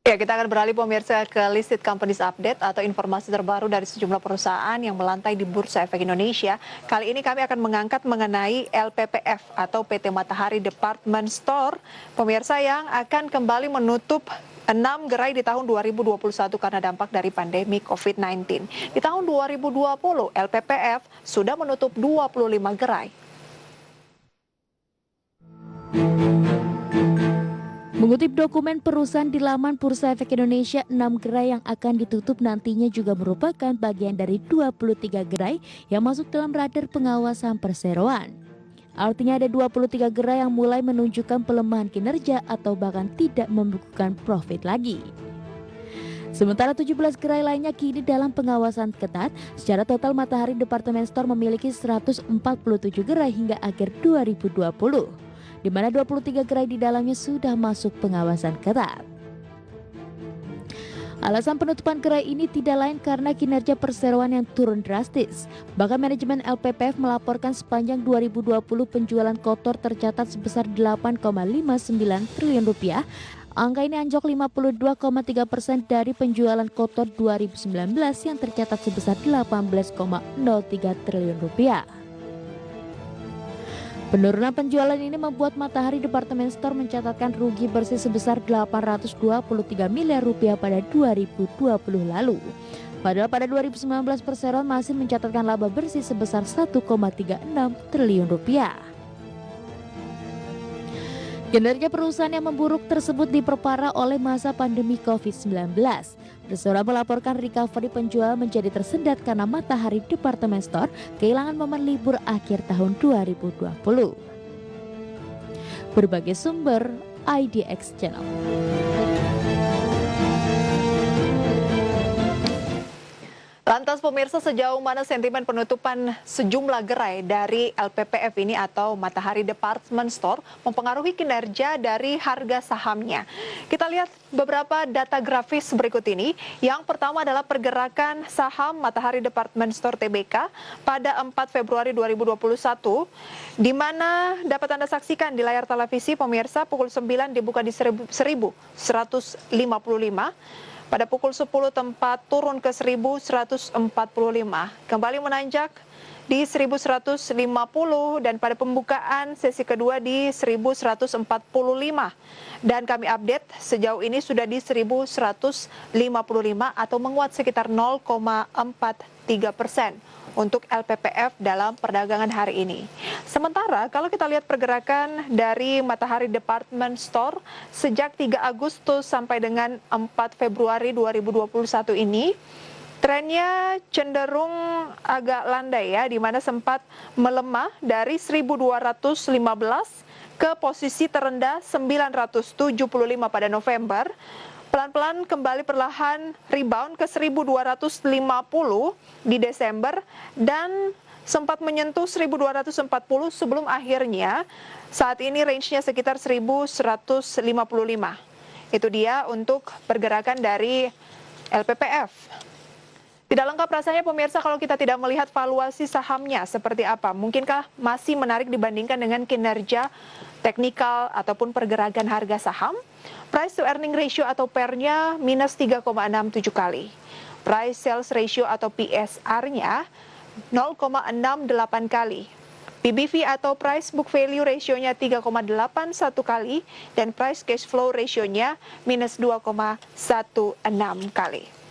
Ya, kita akan beralih pemirsa ke listed companies update atau informasi terbaru dari sejumlah perusahaan yang melantai di Bursa Efek Indonesia. Kali ini kami akan mengangkat mengenai LPPF atau PT Matahari Department Store. Pemirsa yang akan kembali menutup 6 gerai di tahun 2021 karena dampak dari pandemi COVID-19. Di tahun 2020, LPPF sudah menutup 25 gerai. Mengutip dokumen perusahaan di laman Bursa Efek Indonesia, 6 gerai yang akan ditutup nantinya juga merupakan bagian dari 23 gerai yang masuk dalam radar pengawasan perseroan. Artinya ada 23 gerai yang mulai menunjukkan pelemahan kinerja atau bahkan tidak membukukan profit lagi. Sementara 17 gerai lainnya kini dalam pengawasan ketat. Secara total Matahari Department Store memiliki 147 gerai hingga akhir 2020. Di mana 23 gerai di dalamnya sudah masuk pengawasan ketat. Alasan penutupan gerai ini tidak lain karena kinerja perseroan yang turun drastis. Bahkan manajemen LPPF melaporkan sepanjang 2020 penjualan kotor tercatat sebesar 8,59 triliun rupiah. Angka ini anjlok 52,3% dari penjualan kotor 2019 yang tercatat sebesar 18,03 triliun rupiah. Penurunan penjualan ini membuat Matahari Department Store mencatatkan rugi bersih sebesar 823 miliar rupiah pada 2020 lalu. Padahal pada 2019 perseroan masih mencatatkan laba bersih sebesar 1,36 triliun rupiah. Kinerja perusahaan yang memburuk tersebut diperparah oleh masa pandemi COVID-19. Perseroan melaporkan recovery penjualan menjadi tersendat karena Matahari Department Store kehilangan momen libur akhir tahun 2020. Berbagai sumber IDX Channel. Lantas pemirsa, sejauh mana sentimen penutupan sejumlah gerai dari LPPF ini atau Matahari Department Store mempengaruhi kinerja dari harga sahamnya? Kita lihat beberapa data grafis berikut ini. Yang pertama adalah pergerakan saham Matahari Department Store TBK pada 4 Februari 2021, di mana dapat Anda saksikan di layar televisi pemirsa pukul 9 dibuka di 1155. Pada pukul 10 tempat turun ke 1145, kembali menanjak di 1150 dan pada pembukaan sesi kedua di 1145. Dan kami update sejauh ini sudah di 1155 atau menguat sekitar 0,43% untuk LPPF dalam perdagangan hari ini. Sementara kalau kita lihat pergerakan dari Matahari Department Store sejak 3 Agustus sampai dengan 4 Februari 2021 ini, trennya cenderung agak landai ya, di mana sempat melemah dari 1215 ke posisi terendah 975 pada November. Pelan-pelan kembali perlahan rebound ke 1250 di Desember dan sempat menyentuh 1240 sebelum akhirnya saat ini range-nya sekitar 1155. Itu dia untuk pergerakan dari LPPF. Tidak lengkap rasanya pemirsa kalau kita tidak melihat valuasi sahamnya seperti apa. Mungkinkah masih menarik dibandingkan dengan kinerja teknikal ataupun pergerakan harga saham? Price to earning ratio atau PER-nya minus 3,67 kali. Price sales ratio atau PSR-nya 0,68 kali. PBV atau price book value ratio-nya 3,81 kali dan price cash flow ratio-nya minus 2,16 kali.